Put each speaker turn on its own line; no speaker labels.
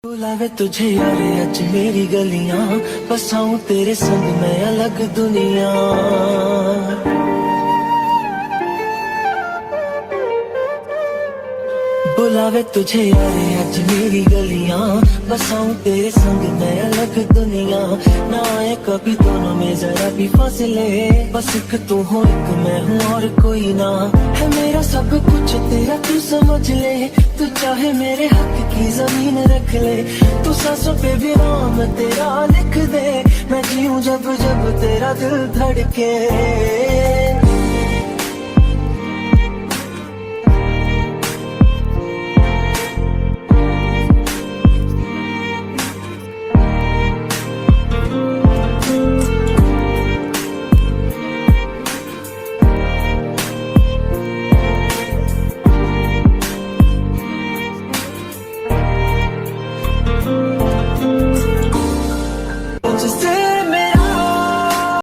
बुलावे तुझे यारे आज मेरी गलियां, बसाऊं तेरे संग मैं अलग दुनिया। बुलावे तुझे यारे आज मेरी गलियां, बसाऊं तेरे संग मैं अलग दुनिया। ना आए कभी दोनों में जरा भी फासले, बस एक तू हो एक मैं हूँ और कोई ना। है मेरा सब कुछ तेरा तू समझ ले, तू चाहे मेरे हक की जमीन रख ले। तू सांसों पे भी नाम तेरा लिख दे, मैं जीऊं जब जब तेरा दिल धड़के।